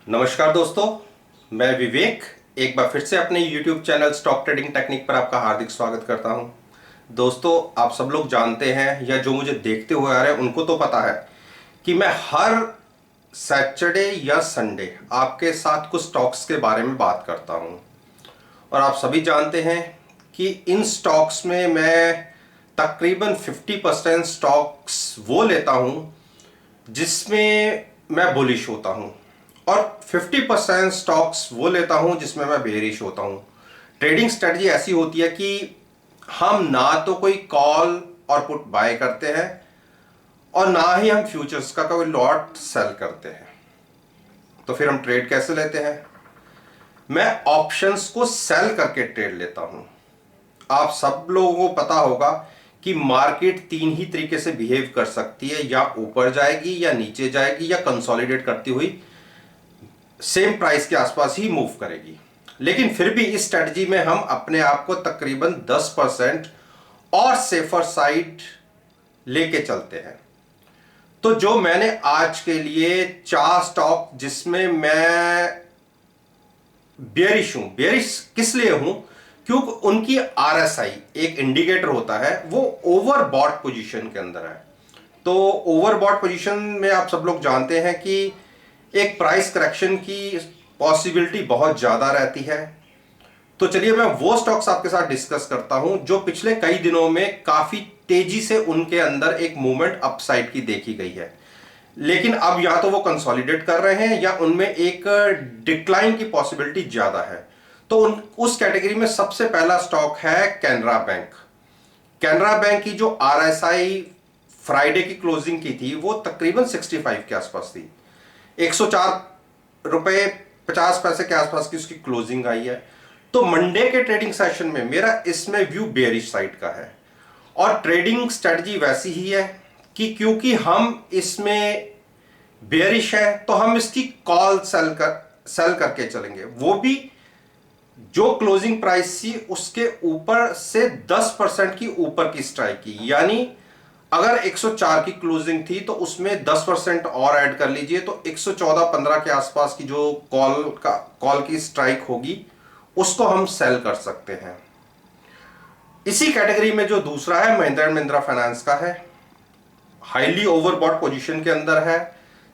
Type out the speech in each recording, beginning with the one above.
नमस्कार दोस्तों, मैं विवेक एक बार फिर से अपने YouTube channel stock trading technique पर आपका हार्दिक स्वागत करता हूं। दोस्तों, आप सब लोग जानते हैं या जो मुझे देखते हुए आ रहे हैं उनको तो पता है कि मैं हर सैटरडे या संडे आपके साथ कुछ स्टॉक्स के बारे में बात करता हूं। और आप सभी जानते हैं कि इन स्टॉक्स में मैं तकरीबन 50% स्टॉक्स वो लेता हूं जिसमें मैं बुलिश होता हूं और 50% स्टॉक्स वो लेता हूं जिसमें मैं बेरिश होता हूं। ट्रेडिंग स्ट्रेटजी ऐसी होती है कि हम ना तो कोई कॉल और पुट बाय करते हैं और ना ही हम फ्यूचर्स का कोई लॉट सेल करते हैं। तो फिर हम ट्रेड कैसे लेते हैं? मैं ऑप्शंस को सेल करके ट्रेड लेता हूं। आप सब लोगों को पता होगा कि मार्केट तीन ही तरीके से बिहेव कर सकती है, या ऊपर जाएगी या नीचे जाएगी या कंसोलिडेट करती हुई सेम प्राइस के आसपास ही मूव करेगी। लेकिन फिर भी इस स्ट्रेटजी में हम अपने आप को तकरीबन 10% और सेफर साइड लेके चलते हैं। तो जो मैंने आज के लिए 4 स्टॉक जिसमें मैं बेयरिश हूं, बेयरिश किस लिए हूं? क्योंकि उनकी आरएसआई एक इंडिकेटर होता है, वो ओवरबॉट पोजीशन के अंदर है। तो ओवरबॉट पोजीशन में आप सब लोग जानते हैं कि एक प्राइस करेक्शन की पॉसिबिलिटी बहुत ज्यादा रहती है। तो चलिए मैं वो स्टॉक्स आपके साथ डिस्कस करता हूं जो पिछले कई दिनों में काफी तेजी से उनके अंदर एक मूवमेंट अपसाइड की देखी गई है, लेकिन अब या तो वो कंसोलिडेट कर रहे हैं या उनमें एक डिक्लाइन की पॉसिबिलिटी ज्यादा है। तो उस कैटेगरी में सबसे पहला स्टॉक है कैनरा बैंक। कैनरा बैंक की जो आरएसआई फ्राइडे की क्लोजिंग की थी वो तकरीबन 65 के आसपास थी। 104 रुपए 50 पैसे के आसपास की उसकी क्लोजिंग आई है। तो मंडे के ट्रेडिंग सेशन में मेरा इसमें व्यू बेयरिश साइड का है और ट्रेडिंग स्ट्रेटजी वैसी ही है कि क्योंकि हम इसमें बेयरिश है तो हम इसकी कॉल सेल करके चलेंगे, वो भी जो क्लोजिंग प्राइस थी उसके ऊपर से 10% की ऊपर की स्ट्राइक की। यानी अगर 104 की क्लोजिंग थी तो उसमें 10% और ऐड कर लीजिए तो 114-15 के आसपास की जो कॉल की स्ट्राइक होगी उसको हम सेल कर सकते हैं। इसी कैटेगरी में जो दूसरा है महिंद्रा एंड महिंद्रा फाइनेंस का है, हाईली ओवरबॉट पोजीशन के अंदर है,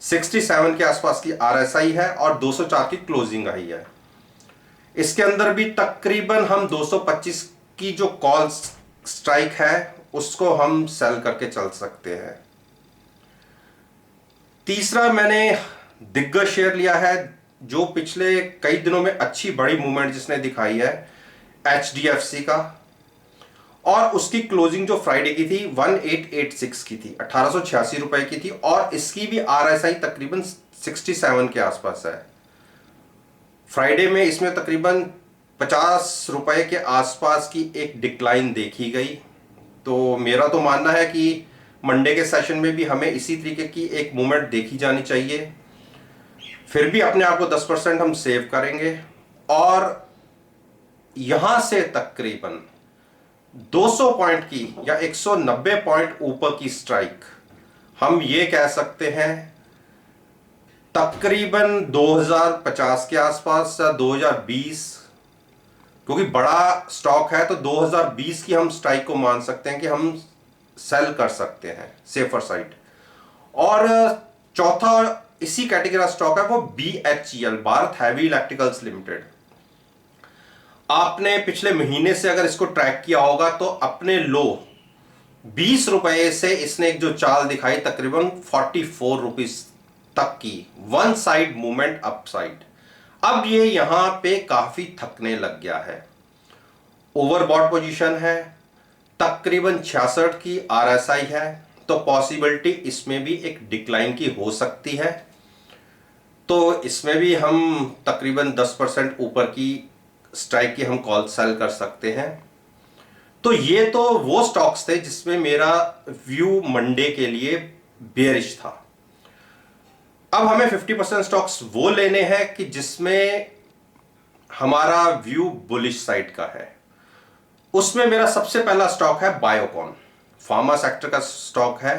67 के आसपास की आरएसआई है और 204 की क्लोजिंग आई है। इसके अंदर भी तकरीबन हम 225 की जो कॉल स्ट्राइक है उसको हम सेल करके चल सकते हैं। तीसरा मैंने दिग्गज शेयर लिया है जो पिछले कई दिनों में अच्छी बड़ी मूवमेंट जिसने दिखाई है, एचडीएफसी का, और उसकी क्लोजिंग जो फ्राइडे की थी 1886 की थी, 1886 रुपए की थी और इसकी भी आरएसआई तकरीबन 67 के आसपास है। फ्राइडे में इसमें तकरीबन 50 रुपए के आसपास की एक डिक्लाइन देखी गई। तो मेरा तो मानना है कि मंडे के सेशन में भी हमें इसी तरीके की एक मूवमेंट देखी जानी चाहिए। फिर भी अपने आप को 10% हम सेव करेंगे और यहां से तकरीबन 200 पॉइंट की या 190 पॉइंट ऊपर की स्ट्राइक हम ये कह सकते हैं तकरीबन 2050 के आसपास या 2020, क्योंकि बड़ा स्टॉक है तो 2020 की हम स्ट्राइक को मान सकते हैं कि हम सेल कर सकते हैं सेफर साइड। और चौथा इसी कैटेगरी का स्टॉक है वो BHEL, Bharat heavy electricals limited. आपने पिछले महीने से अगर इसको ट्रैक किया होगा तो अपने लो 20 रुपए से इसने एक जो चाल दिखाई तकरीबन 44 रुपीज तक की वन साइड मूवमेंट अपसाइड, अब ये यहां पे काफी थकने लग गया है। ओवरबॉट पोजीशन है, तकरीबन 66 की आरएसआई है, तो पॉसिबिलिटी इसमें भी एक डिक्लाइन की हो सकती है। तो इसमें भी हम तकरीबन 10% ऊपर की स्ट्राइक की हम कॉल सेल कर सकते हैं। तो ये तो वो स्टॉक्स थे जिसमें मेरा व्यू मंडे के लिए बेयरिश था। अब हमें 50% स्टॉक्स वो लेने हैं कि जिसमें हमारा व्यू बुलिश साइड का है। उसमें मेरा सबसे पहला स्टॉक है बायोकॉन, फार्मा सेक्टर का स्टॉक है।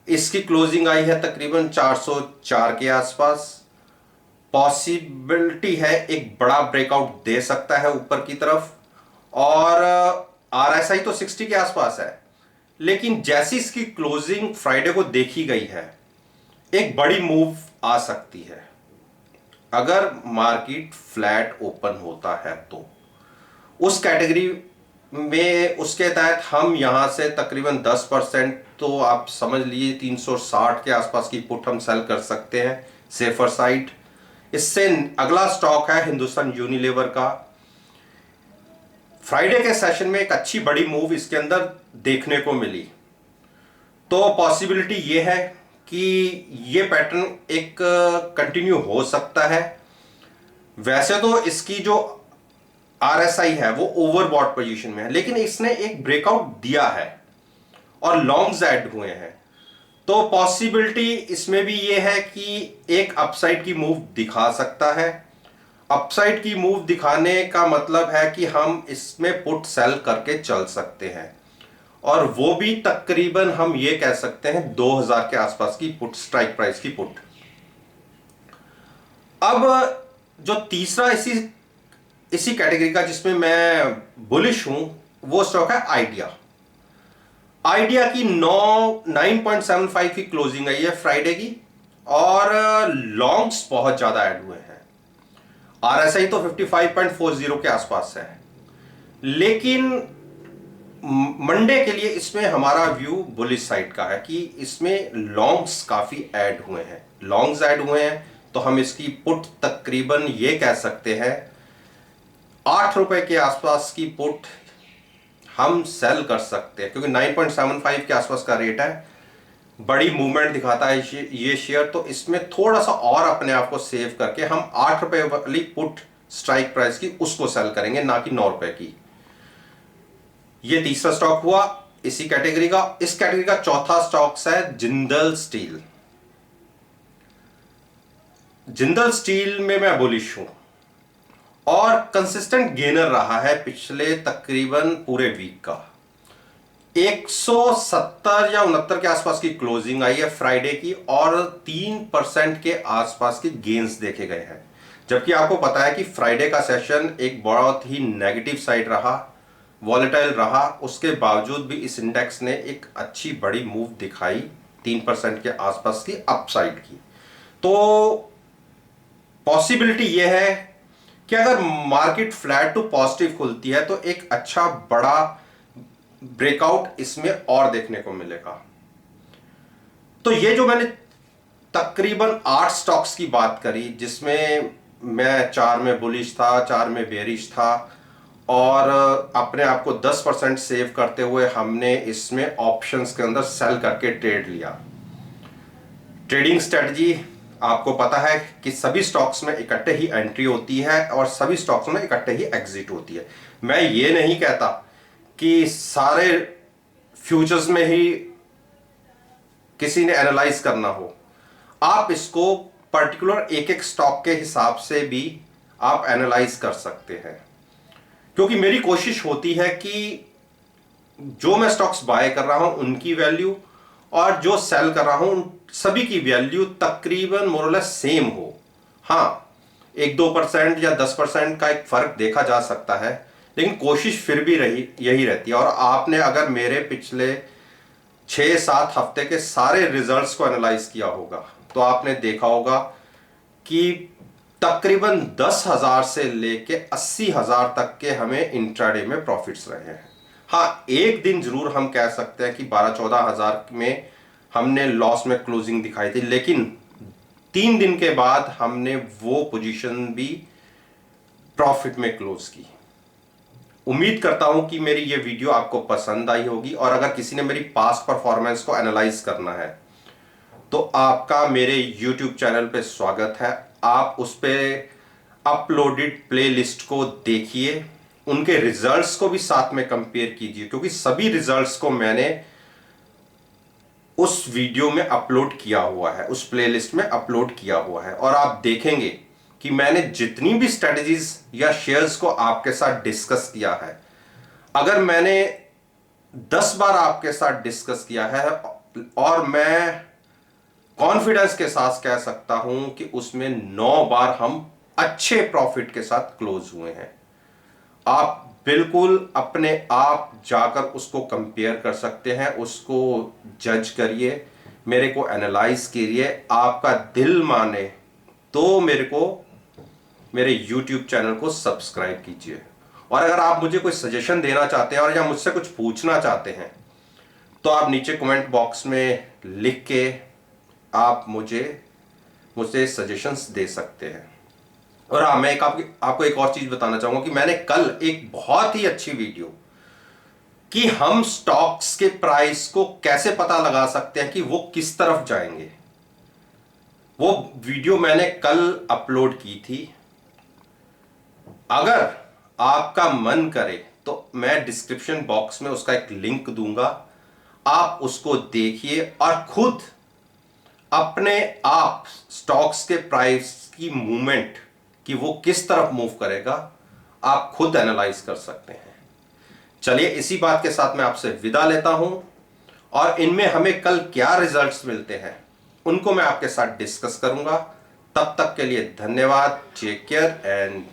इसकी क्लोजिंग आई है तकरीबन 404 के आसपास पॉसिबिलिटी है एक बड़ा ब्रेकआउट दे सकता है ऊपर की तरफ, और आरएसआई तो 60 के आसपास है, लेकिन जैसी इसकी क्लोजिंग फ्राइडे को देखी गई है एक बड़ी मूव आ सकती है। अगर मार्केट फ्लैट ओपन होता है तो उस कैटेगरी में, उसके तहत हम यहां से तकरीबन 10%, तो आप समझ लीजिए 360 के आसपास की पुट हम सेल कर सकते हैं सेफर साइड। इससे अगला स्टॉक है हिंदुस्तान यूनिलीवर का। फ्राइडे के सेशन में एक अच्छी बड़ी मूव इसके अंदर देखने को मिली, तो पॉसिबिलिटी ये है कि ये पैटर्न एक कंटिन्यू हो सकता है। वैसे तो इसकी जो आरएसआई है वो ओवरबॉट पोजीशन में है, लेकिन इसने एक ब्रेकआउट दिया है और लॉन्ग्स ऐड हुए हैं, तो पॉसिबिलिटी इसमें भी ये है कि एक अपसाइड की मूव दिखा सकता है। अपसाइड की मूव दिखाने का मतलब है कि हम इसमें पुट सेल करके चल सकते हैं, और वो भी तकरीबन हम ये कह सकते हैं 2000 के आसपास की पुट, स्ट्राइक प्राइस की पुट। अब जो तीसरा इसी कैटेगरी का जिसमें मैं बुलिश हूं वो स्टॉक है आइडिया। आइडिया की 9.75 की क्लोजिंग आई है फ्राइडे की, और लॉन्ग्स बहुत ज्यादा ऐड हुए हैं। आरएसआई तो 55.40 के आसपास है, लेकिन मंडे के लिए इसमें हमारा व्यू बुलिश साइड का है कि इसमें लॉन्ग्स काफी ऐड हुए हैं। लॉन्ग्स ऐड हुए हैं तो हम इसकी पुट तकरीबन ये कह सकते हैं 8 रुपए के आसपास की पुट हम सेल कर सकते हैं, क्योंकि 9.75 के आसपास का रेट है। बड़ी मूवमेंट दिखाता है ये शेयर, तो इसमें थोड़ा सा और अपने आप को सेव करके हम 8 रुपए वाली पुट स्ट्राइक प्राइस की उसको सेल करेंगे, ना कि 9 रुपए की। ये तीसरा स्टॉक हुआ इसी कैटेगरी का। इस कैटेगरी का चौथा स्टॉक है जिंदल स्टील। जिंदल स्टील में मैं बुलिश हूं और कंसिस्टेंट गेनर रहा है पिछले तकरीबन पूरे वीक का। 170 या 69 के आसपास की क्लोजिंग आई है फ्राइडे की, और 3% के आसपास के गेन्स देखे गए हैं। जबकि आपको पता है कि फ्राइडे का सेशन एक बहुत ही नेगेटिव साइड रहा, वॉलेटाइल रहा, उसके बावजूद भी इस इंडेक्स ने एक अच्छी बड़ी मूव दिखाई 3% के आसपास की अपसाइड की। तो पॉसिबिलिटी यह है कि अगर मार्केट फ्लैट टू पॉजिटिव खुलती है तो एक अच्छा बड़ा ब्रेकआउट इसमें और देखने को मिलेगा। तो ये जो मैंने तकरीबन 8 स्टॉक्स की बात करी, जिसमें मैं 4 में बुलिश था, 4 में बेरिश था, और अपने आप को 10% सेव करते हुए हमने इसमें ऑप्शंस के अंदर सेल करके ट्रेड लिया। ट्रेडिंग स्ट्रेटजी आपको पता है कि सभी स्टॉक्स में इकट्ठे ही एंट्री होती है और सभी स्टॉक्स में इकट्ठे ही एग्जिट होती है। मैं ये नहीं कहता कि सारे फ्यूचर्स में ही किसी ने एनालाइज करना हो। आप इसको पर्टिकुलर एक एक स्टॉक के हिसाब से भी आप एनालाइज कर सकते हैं, क्योंकि मेरी कोशिश होती है कि जो मैं स्टॉक्स बाय कर रहा हूं उनकी वैल्यू और जो सेल कर रहा हूं सभी की वैल्यू तकरीबन मोरलेस सेम हो। हाँ, 1-2% या 10% का एक फर्क देखा जा सकता है, लेकिन कोशिश फिर भी यही रहती है। और आपने अगर मेरे पिछले 6-7 हफ्ते के सारे रिजल्ट्स को एनालाइज किया होगा तो आपने देखा होगा कि तकरीबन 10,000 से लेके 80,000 तक के हमें इंट्राडे में प्रॉफिट्स रहे हैं। हाँ, एक दिन जरूर हम कह सकते हैं कि 12-14 हजार में हमने लॉस में क्लोजिंग दिखाई थी, लेकिन 3 दिन के बाद हमने वो पोजीशन भी प्रॉफिट में क्लोज की। उम्मीद करता हूं कि मेरी ये वीडियो आपको पसंद आई होगी, और अगर किसी ने मेरी पास्ट परफॉर्मेंस को एनालाइज करना है तो आपका मेरे YouTube चैनल पे स्वागत है। आप उस पे अपलोडेड प्लेलिस्ट को देखिए, उनके रिजल्ट्स को भी साथ में कंपेयर कीजिए, क्योंकि सभी रिजल्ट्स को मैंने उस वीडियो में अपलोड किया हुआ है, उस प्लेलिस्ट में अपलोड किया हुआ है। और आप देखेंगे कि मैंने जितनी भी स्ट्रेटजीज या शेयर्स को आपके साथ डिस्कस किया है, अगर मैंने 10 बार आपके साथ डिस्कस किया है और मैं कॉन्फिडेंस के साथ कह सकता हूं कि उसमें 9 बार हम अच्छे प्रॉफिट के साथ क्लोज हुए हैं। आप बिल्कुल अपने आप जाकर उसको कंपेयर कर सकते हैं, उसको जज करिए, मेरे को एनालाइज कीजिए। आपका दिल माने तो मेरे YouTube चैनल को सब्सक्राइब कीजिए। और अगर आप मुझे कोई सजेशन देना चाहते हैं और या मुझसे कुछ पूछना चाहते हैं तो आप नीचे कमेंट बॉक्स में लिख के आप मुझसे सजेशंस दे सकते हैं। और हाँ, मैं आपको एक और चीज बताना चाहूंगा कि मैंने कल एक बहुत ही अच्छी वीडियो कि हम स्टॉक्स के प्राइस को कैसे पता लगा सकते हैं कि वो किस तरफ जाएंगे, वो वीडियो मैंने कल अपलोड की थी। अगर आपका मन करे तो मैं डिस्क्रिप्शन बॉक्स में उसका एक लिंक दूंगा, आप उसको देखिए और खुद अपने आप स्टॉक्स के प्राइस की मूवमेंट कि वो किस तरफ मूव करेगा आप खुद एनालाइज कर सकते हैं। चलिए, इसी बात के साथ मैं आपसे विदा लेता हूं और इनमें हमें कल क्या रिजल्ट्स मिलते हैं उनको मैं आपके साथ डिस्कस करूंगा। तब तक के लिए धन्यवाद। Take care and